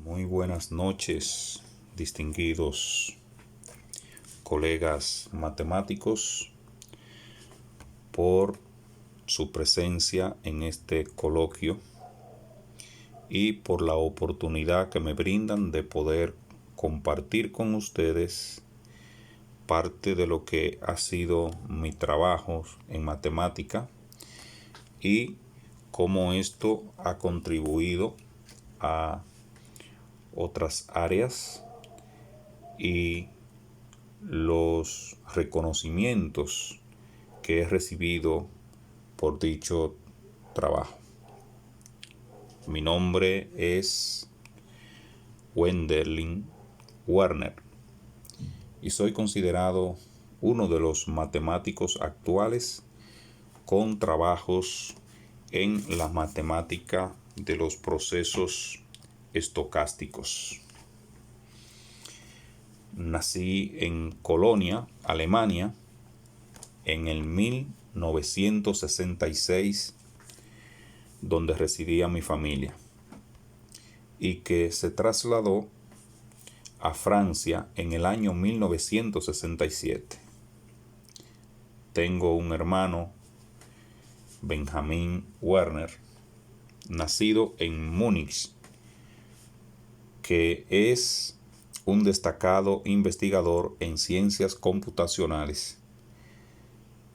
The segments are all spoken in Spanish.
Muy buenas noches, distinguidos colegas matemáticos, por su presencia en este coloquio y por la oportunidad que me brindan de poder compartir con ustedes parte de lo que ha sido mi trabajo en matemática y cómo esto ha contribuido a otras áreas y los reconocimientos que he recibido por dicho trabajo. Mi nombre es Wenderlin Werner y soy considerado uno de los matemáticos actuales con trabajos en la matemática de los procesos estocásticos. Nací en Colonia, Alemania, en el 1966, donde residía mi familia, y que se trasladó a Francia en el año 1967. Tengo un hermano, Benjamin Werner, nacido en Múnich, que es un destacado investigador en ciencias computacionales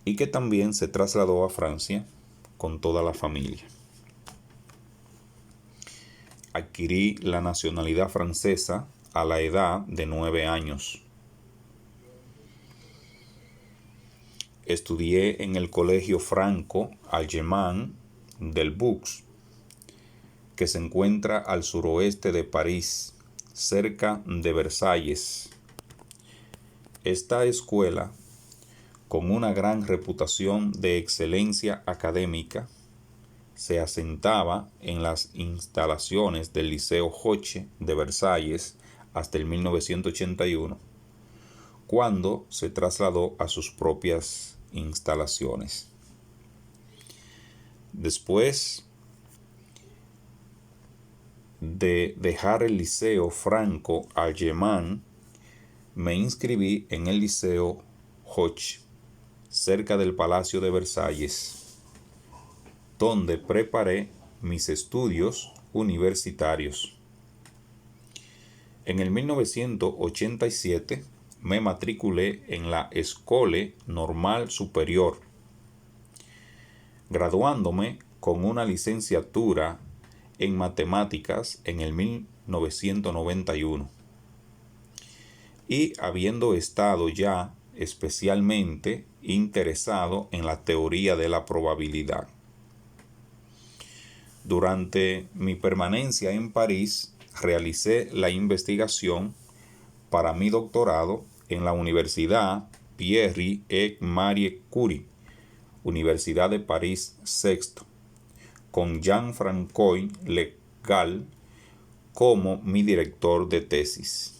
y que también se trasladó a Francia con toda la familia. Adquirí la nacionalidad francesa a la edad de 9 años. Estudié en el Colegio Franco-Allemand del Bux, que se encuentra al suroeste de París, cerca de Versalles. Esta escuela, con una gran reputación de excelencia académica, se asentaba en las instalaciones del Liceo Hoche de Versalles hasta el 1981, cuando se trasladó a sus propias instalaciones. Después de dejar el Liceo Franco-Allemand, me inscribí en el Liceo Hoche, cerca del Palacio de Versalles, donde preparé mis estudios universitarios. En el 1987 me matriculé en la École Normale Supérieure, graduándome con una licenciatura en matemáticas en el 1991 y habiendo estado ya especialmente interesado en la teoría de la probabilidad. Durante mi permanencia en París realicé la investigación para mi doctorado en la Universidad Pierre et Marie Curie, Universidad de París VI, con Jean-François Le Gall como mi director de tesis.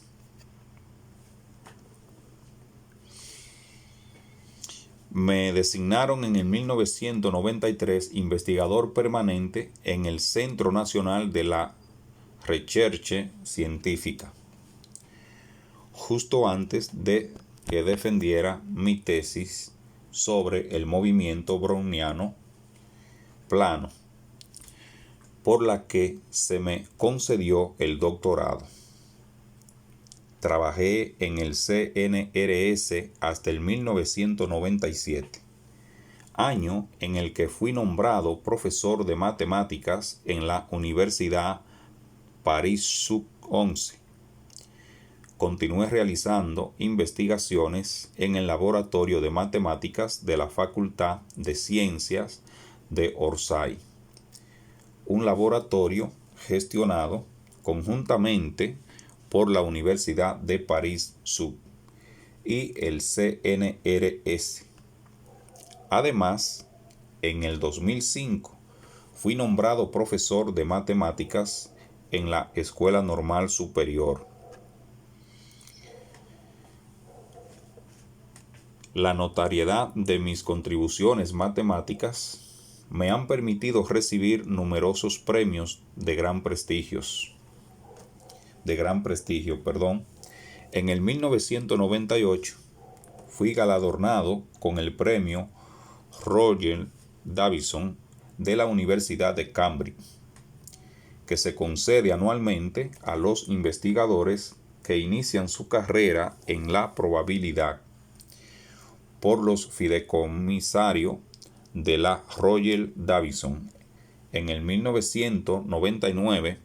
Me designaron en el 1993 investigador permanente en el Centro Nacional de la Recherche Científica, justo antes de que defendiera mi tesis sobre el movimiento browniano plano, por la que se me concedió el doctorado. Trabajé en el CNRS hasta el 1997, año en el que fui nombrado profesor de matemáticas en la Universidad Paris-Sud 11. Continué realizando investigaciones en el Laboratorio de Matemáticas de la Facultad de Ciencias de Orsay, un laboratorio gestionado conjuntamente por la Universidad de París-Sud y el CNRS. Además, en el 2005 fui nombrado profesor de matemáticas en la Escuela Normal Superior. La notariedad de mis contribuciones matemáticas me han permitido recibir numerosos premios de gran prestigio. de gran prestigio, perdón. En el 1998 fui galardonado con el premio Roger Davison de la Universidad de Cambridge, que se concede anualmente a los investigadores que inician su carrera en la probabilidad por los fideicomisarios de la Roger Davison. En el 1999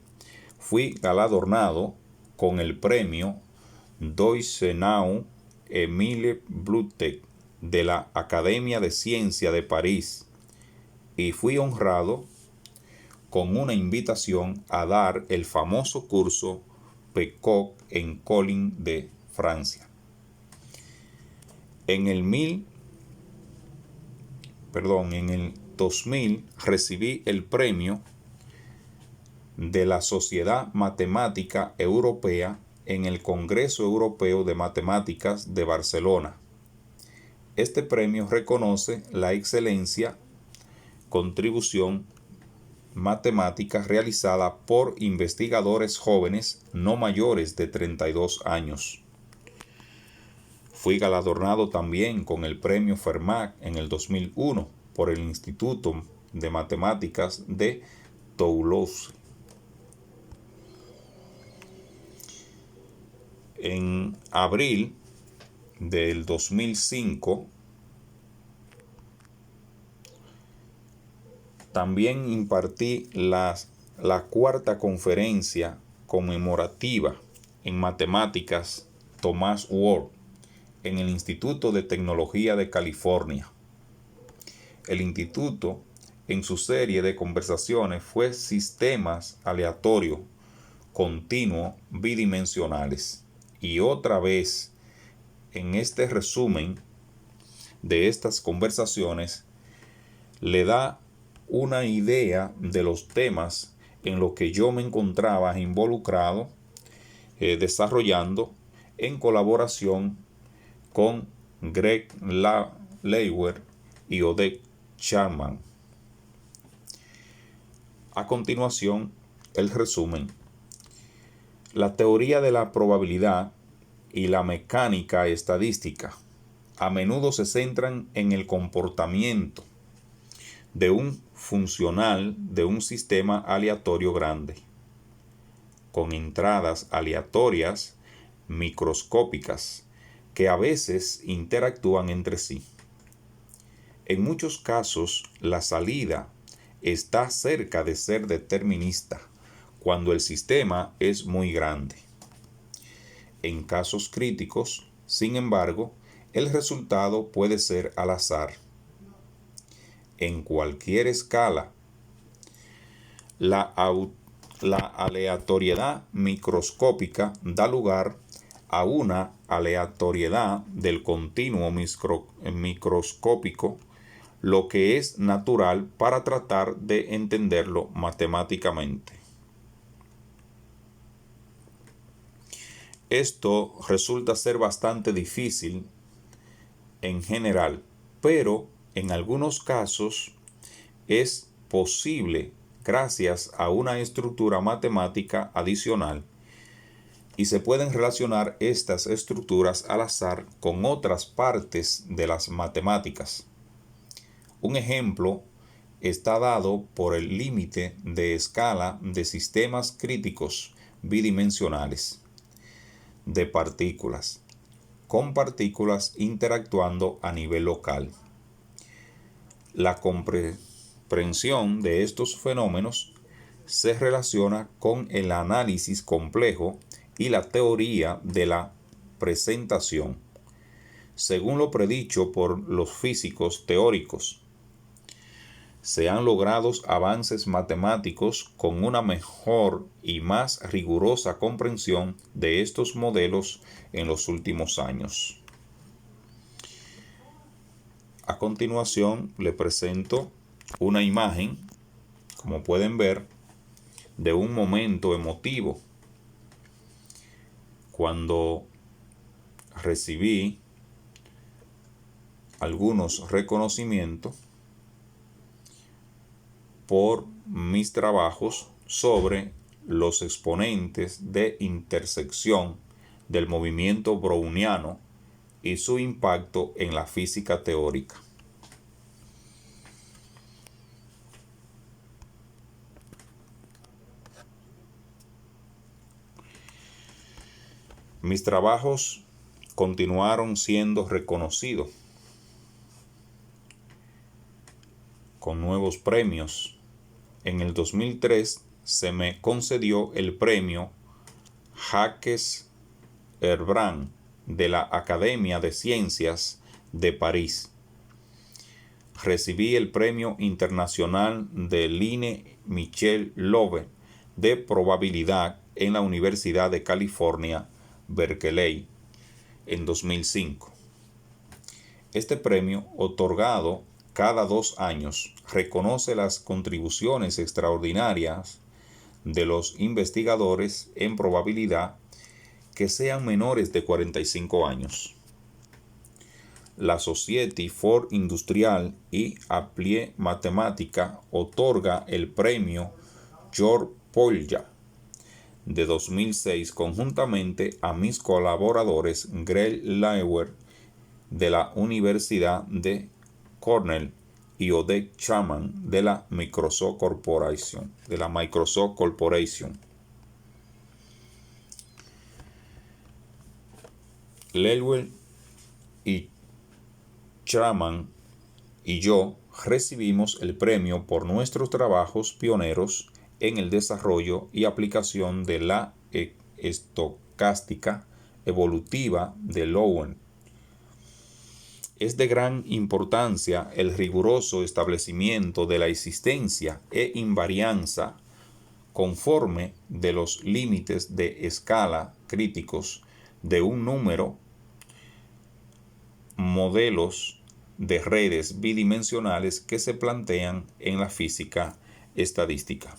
fui galardonado con el premio Deutschenau Emile Blutek de la Academia de Ciencia de París y fui honrado con una invitación a dar el famoso curso PECOC en Colin de Francia. En el 2000 recibí el premio de la Sociedad Matemática Europea en el Congreso Europeo de Matemáticas de Barcelona. Este premio reconoce la excelencia, contribución matemática realizada por investigadores jóvenes no mayores de 32 años. Fui galardonado también con el premio Fermat en el 2001 por el Instituto de Matemáticas de Toulouse. En abril del 2005 también impartí la cuarta conferencia conmemorativa en matemáticas Thomas Ward en el Instituto de Tecnología de California. El instituto, en su serie de conversaciones, fue sistemas aleatorios continuos bidimensionales. Y otra vez, en este resumen de estas conversaciones, le da una idea de los temas en los que yo me encontraba involucrado, desarrollando en colaboración con Greg Leiber y Oded Sharman. A continuación, el resumen. La teoría de la probabilidad y la mecánica estadística a menudo se centran en el comportamiento de un funcional de un sistema aleatorio grande, con entradas aleatorias microscópicas que a veces interactúan entre sí. En muchos casos, la salida está cerca de ser determinista cuando el sistema es muy grande. En casos críticos, sin embargo, el resultado puede ser al azar. En cualquier escala, la aleatoriedad microscópica da lugar a una aleatoriedad del continuo microscópico, lo que es natural para tratar de entenderlo matemáticamente. Esto resulta ser bastante difícil en general, pero en algunos casos es posible gracias a una estructura matemática adicional, y se pueden relacionar estas estructuras al azar con otras partes de las matemáticas. Un ejemplo está dado por el límite de escala de sistemas críticos bidimensionales de partículas, con partículas interactuando a nivel local. La comprensión de estos fenómenos se relaciona con el análisis complejo y la teoría de la presentación, según lo predicho por los físicos teóricos. Se han logrado avances matemáticos con una mejor y más rigurosa comprensión de estos modelos en los últimos años. A continuación le presento una imagen, como pueden ver, de un momento emotivo cuando recibí algunos reconocimientos por mis trabajos sobre los exponentes de intersección del movimiento browniano y su impacto en la física teórica. Mis trabajos continuaron siendo reconocidos con nuevos premios. En el 2003 se me concedió el premio Jacques Herbrand de la Academia de Ciencias de París. Recibí el Premio Internacional de Line Michel Loeb de Probabilidad en la Universidad de California, Berkeley, en 2005. Este premio, otorgado cada 2 años, reconoce las contribuciones extraordinarias de los investigadores en probabilidad que sean menores de 45 años. La Société for Industrielle et Appliée Mathématique otorga el premio Georges Polya de 2006 conjuntamente a mis colaboradores Greg Lauer de la Universidad de Cornell y Oded Chapman de la Microsoft Corporation. Lauer y Chapman y yo recibimos el premio por nuestros trabajos pioneros en el desarrollo y aplicación de la estocástica evolutiva de Lowen. Es de gran importancia el riguroso establecimiento de la existencia e invarianza conforme de los límites de escala críticos de un número modelos de redes bidimensionales que se plantean en la física estadística.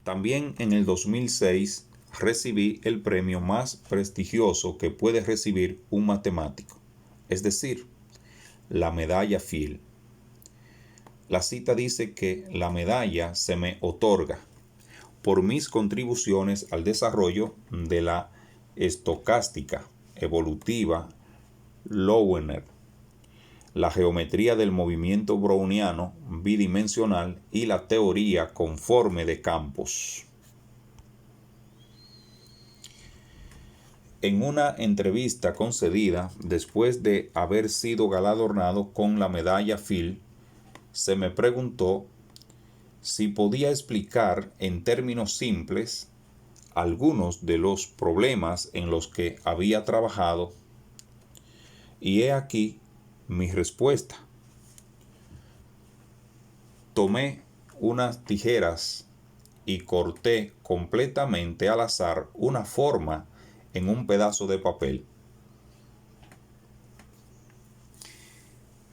También en el 2006 recibí el premio más prestigioso que puede recibir un matemático, es decir, la medalla Fields. La cita dice que la medalla se me otorga por mis contribuciones al desarrollo de la estocástica evolutiva Lowenner, la geometría del movimiento browniano bidimensional y la teoría conforme de campos. En una entrevista concedida después de haber sido galardonado con la medalla Fields, se me preguntó si podía explicar en términos simples algunos de los problemas en los que había trabajado, y he aquí mi respuesta. Tomé unas tijeras y corté completamente al azar una forma en un pedazo de papel.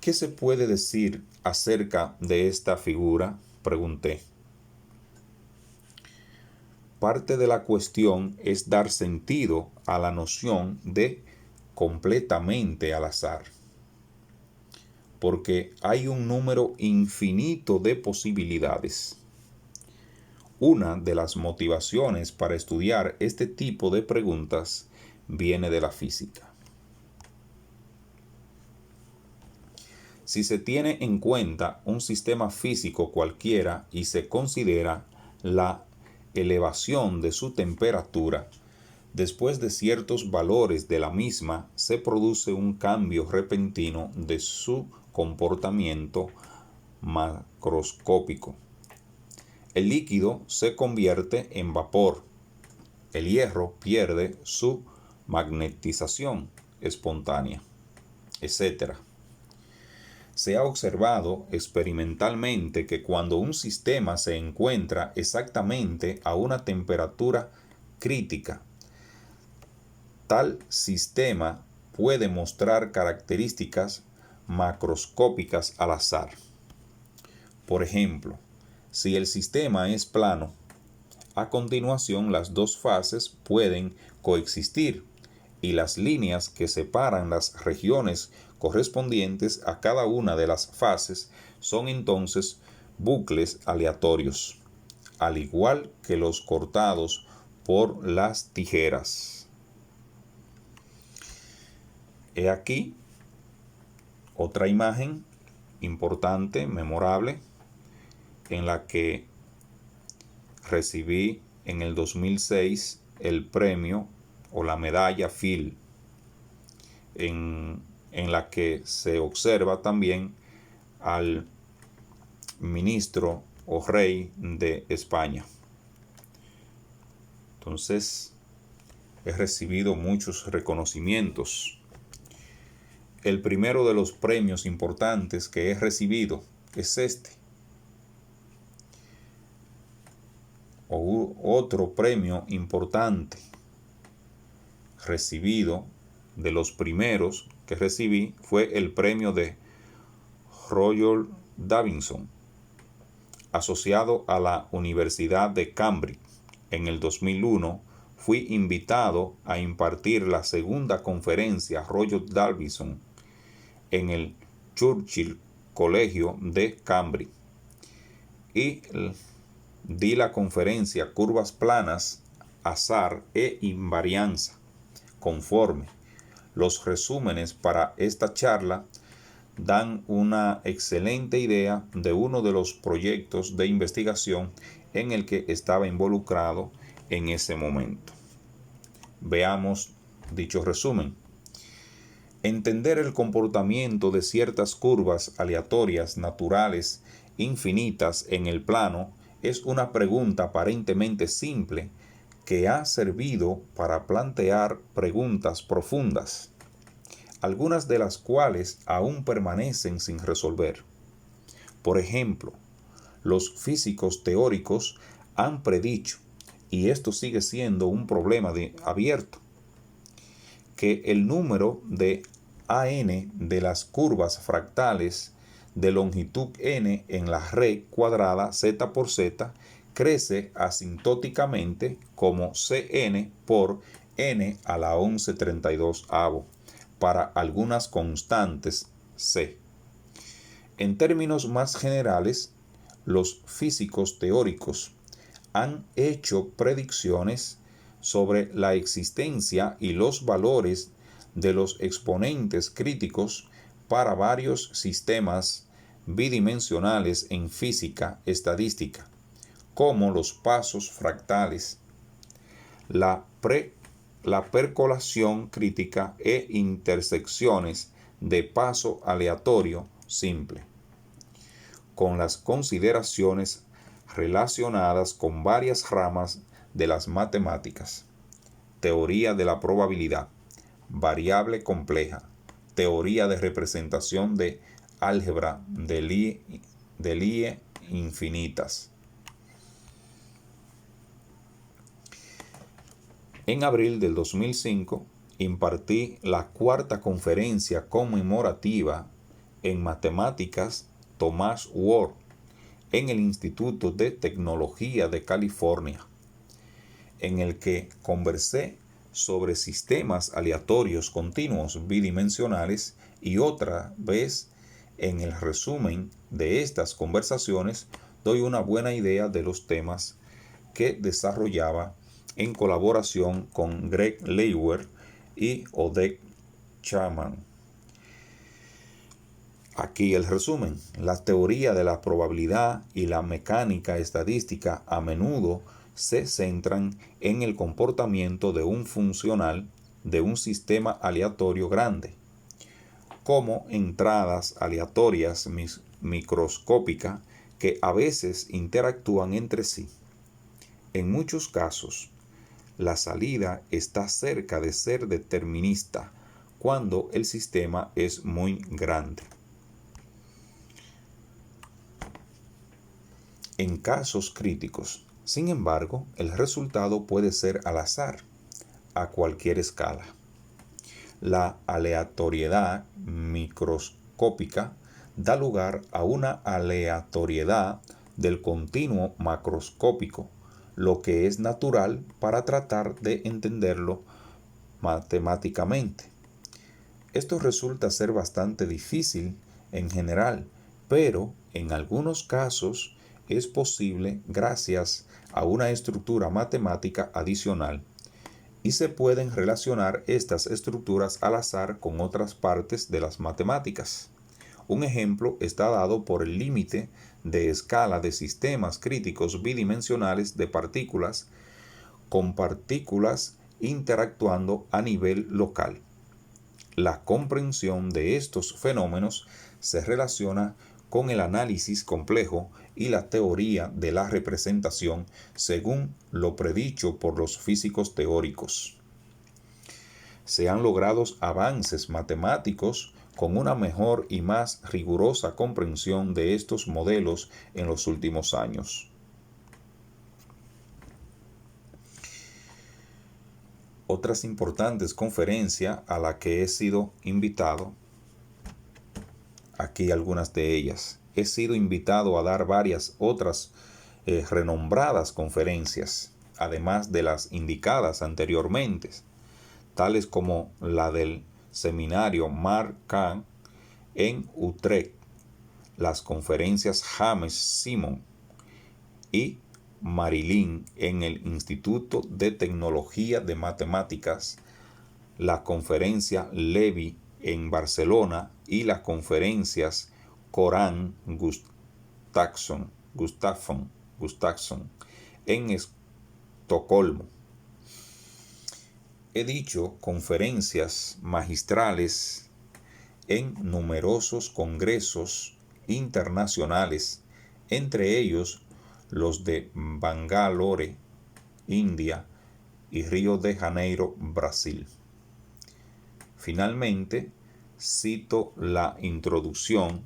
¿Qué se puede decir acerca de esta figura?, pregunté. Parte de la cuestión es dar sentido a la noción de completamente al azar, porque hay un número infinito de posibilidades. Una de las motivaciones para estudiar este tipo de preguntas viene de la física. Si se tiene en cuenta un sistema físico cualquiera y se considera la elevación de su temperatura, después de ciertos valores de la misma se produce un cambio repentino de su comportamiento macroscópico. El líquido se convierte en vapor, el hierro pierde su magnetización espontánea, etc. Se ha observado experimentalmente que cuando un sistema se encuentra exactamente a una temperatura crítica, tal sistema puede mostrar características macroscópicas al azar. Por ejemplo, si el sistema es plano, a continuación las dos fases pueden coexistir y las líneas que separan las regiones correspondientes a cada una de las fases son entonces bucles aleatorios, al igual que los cortados por las tijeras. He aquí otra imagen importante, memorable, en la que recibí en el 2006 el premio o la medalla Phil, en la que se observa también al ministro o rey de España. Entonces, he recibido muchos reconocimientos. El primero de los premios importantes que he recibido es este. Otro premio importante recibido, de los primeros que recibí, fue el premio de Royal Davidson, asociado a la Universidad de Cambridge. En el 2001 fui invitado a impartir la segunda conferencia Royal Davidson en el Churchill Colegio de Cambridge y di la conferencia Curvas planas, azar e invarianza conforme. Los resúmenes para esta charla dan una excelente idea de uno de los proyectos de investigación en el que estaba involucrado en ese momento. Veamos dicho resumen. Entender el comportamiento de ciertas curvas aleatorias naturales infinitas en el plano es una pregunta aparentemente simple que ha servido para plantear preguntas profundas, algunas de las cuales aún permanecen sin resolver. Por ejemplo, los físicos teóricos han predicho, y esto sigue siendo un problema abierto, que el número de AN de las curvas fractales de longitud n en la red cuadrada z por z crece asintóticamente como Cn por n a la 1132avo para algunas constantes c. En términos más generales, los físicos teóricos han hecho predicciones sobre la existencia y los valores de los exponentes críticos para varios sistemas bidimensionales en física estadística, como los pasos fractales, la percolación crítica e intersecciones de paso aleatorio simple, con las consideraciones relacionadas con varias ramas de las matemáticas, teoría de la probabilidad, variable compleja, teoría de representación de álgebra de Lie infinitas. En abril del 2005 impartí la cuarta conferencia conmemorativa en matemáticas Thomas Ward en el Instituto de Tecnología de California, en el que conversé sobre sistemas aleatorios continuos bidimensionales y otra vez en el resumen de estas conversaciones doy una buena idea de los temas que desarrollaba en colaboración con Greg Leiwer y Oded Chapman. Aquí el resumen. La teoría de la probabilidad y la mecánica estadística a menudo se centran en el comportamiento de un funcional de un sistema aleatorio grande, como entradas aleatorias microscópicas que a veces interactúan entre sí. En muchos casos, la salida está cerca de ser determinista cuando el sistema es muy grande. En casos críticos, sin embargo, el resultado puede ser al azar, a cualquier escala. La aleatoriedad microscópica da lugar a una aleatoriedad del continuo macroscópico, lo que es natural para tratar de entenderlo matemáticamente. Esto resulta ser bastante difícil en general, pero en algunos casos es posible gracias a una estructura matemática adicional, y se pueden relacionar estas estructuras al azar con otras partes de las matemáticas. Un ejemplo está dado por el límite de escala de sistemas críticos bidimensionales de partículas con partículas interactuando a nivel local. La comprensión de estos fenómenos se relaciona con el análisis complejo y la teoría de la representación según lo predicho por los físicos teóricos. Se han logrado avances matemáticos con una mejor y más rigurosa comprensión de estos modelos en los últimos años. Otras importantes conferencias a las que he sido invitado, aquí algunas de ellas. He sido invitado a dar varias otras renombradas conferencias, además de las indicadas anteriormente, tales como la del seminario Mark Kahn en Utrecht, las conferencias James Simon y Marilyn en el Instituto de Tecnología de Matemáticas, la conferencia Levy en Barcelona y las conferencias Coran Gustafsson en Estocolmo. He dicho conferencias magistrales en numerosos congresos internacionales, entre ellos los de Bangalore, India, y Río de Janeiro, Brasil. Finalmente, cito la introducción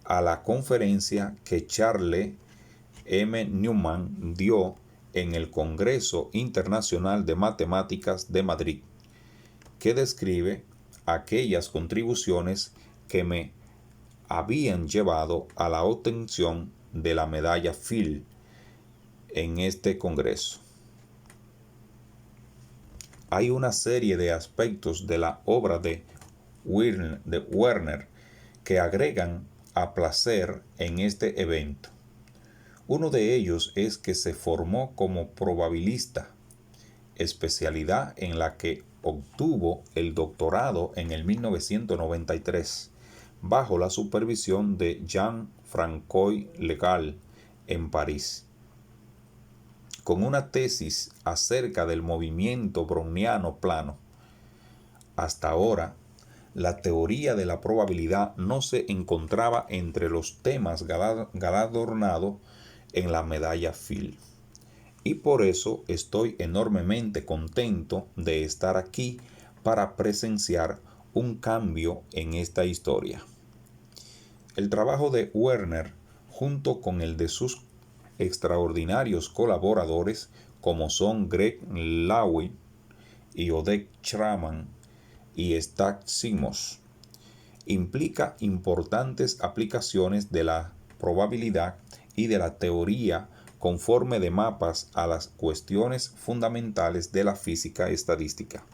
a la conferencia que Charles M. Newman dio en el Congreso Internacional de Matemáticas de Madrid, que describe aquellas contribuciones que me habían llevado a la obtención de la medalla Fields en este congreso. Hay una serie de aspectos de la obra de Werner que agregan a placer en este evento. Uno de ellos es que se formó como probabilista, especialidad en la que obtuvo el doctorado en el 1993, bajo la supervisión de Jean-François Legall en París, con una tesis acerca del movimiento browniano plano. Hasta ahora, la teoría de la probabilidad no se encontraba entre los temas galardonados en la medalla Fields. Y por eso estoy enormemente contento de estar aquí para presenciar un cambio en esta historia. El trabajo de Werner, junto con el de sus extraordinarios colaboradores como son Greg Lowy y Oded Schramm y Stack Simons, implica importantes aplicaciones de la probabilidad y de la teoría conforme de mapas a las cuestiones fundamentales de la física estadística.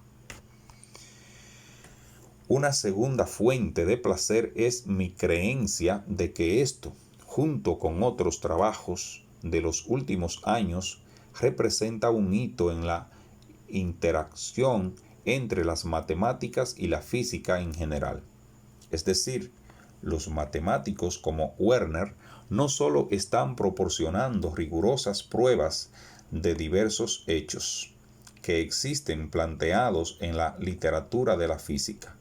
Una segunda fuente de placer es mi creencia de que esto, junto con otros trabajos de los últimos años, representa un hito en la interacción entre las matemáticas y la física en general. Es decir, los matemáticos como Werner no solo están proporcionando rigurosas pruebas de diversos hechos que existen planteados en la literatura de la física,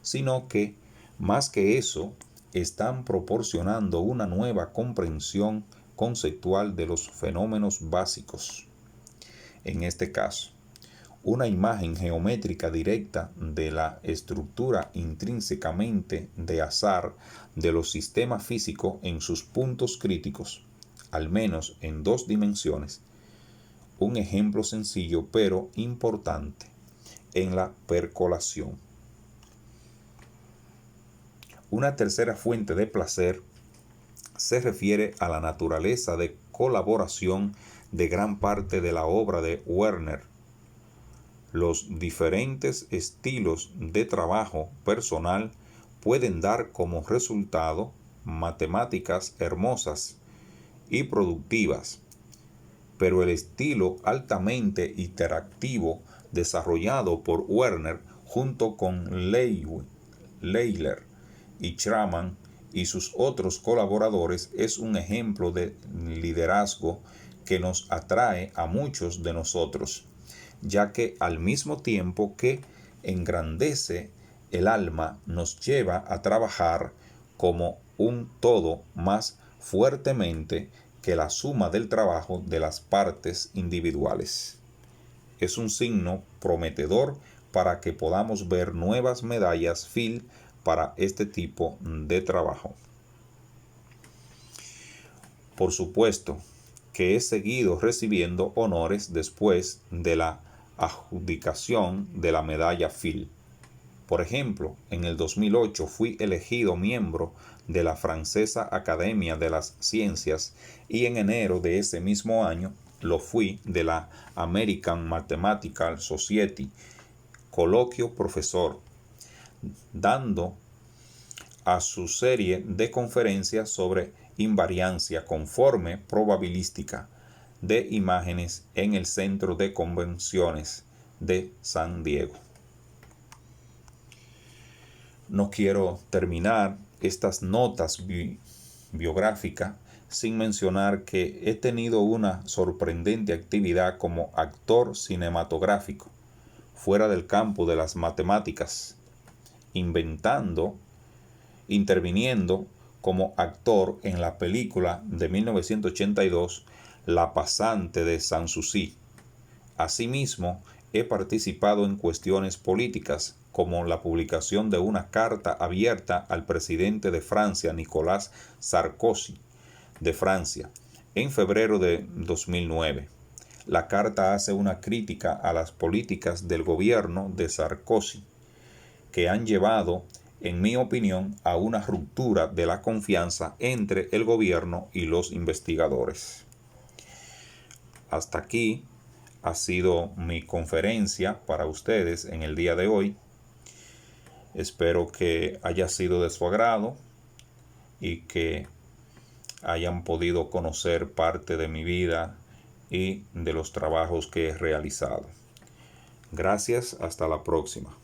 sino que, más que eso, están proporcionando una nueva comprensión conceptual de los fenómenos básicos. En este caso, una imagen geométrica directa de la estructura intrínsecamente de azar de los sistemas físicos en sus puntos críticos, al menos en dos dimensiones. Un ejemplo sencillo pero importante en la percolación. Una tercera fuente de placer se refiere a la naturaleza de colaboración de gran parte de la obra de Werner. Los diferentes estilos de trabajo personal pueden dar como resultado matemáticas hermosas y productivas, pero el estilo altamente interactivo desarrollado por Werner junto con Leiler y Schramm y sus otros colaboradores es un ejemplo de liderazgo que nos atrae a muchos de nosotros, ya que al mismo tiempo que engrandece el alma, nos lleva a trabajar como un todo más fuertemente que la suma del trabajo de las partes individuales. Es un signo prometedor para que podamos ver nuevas medallas Phil para este tipo de trabajo. Por supuesto que he seguido recibiendo honores después de la adjudicación de la medalla Phil. Por ejemplo, en el 2008 fui elegido miembro de la Francesa Academia de las Ciencias y en enero de ese mismo año lo fui de la American Mathematical Society, coloquio profesor, dando a su serie de conferencias sobre invariancia conforme probabilística de imágenes en el Centro de Convenciones de San Diego. No quiero terminar estas notas biográficas sin mencionar que he tenido una sorprendente actividad como actor cinematográfico, fuera del campo de las matemáticas, interviniendo como actor en la película de 1982 La pasante de Sanssouci. Asimismo, he participado en cuestiones políticas, como la publicación de una carta abierta al presidente de Francia, Nicolas Sarkozy, de Francia, en febrero de 2009. La carta hace una crítica a las políticas del gobierno de Sarkozy, que han llevado, en mi opinión, a una ruptura de la confianza entre el gobierno y los investigadores. Hasta aquí ha sido mi conferencia para ustedes en el día de hoy. Espero que haya sido de su agrado y que hayan podido conocer parte de mi vida y de los trabajos que he realizado. Gracias, hasta la próxima.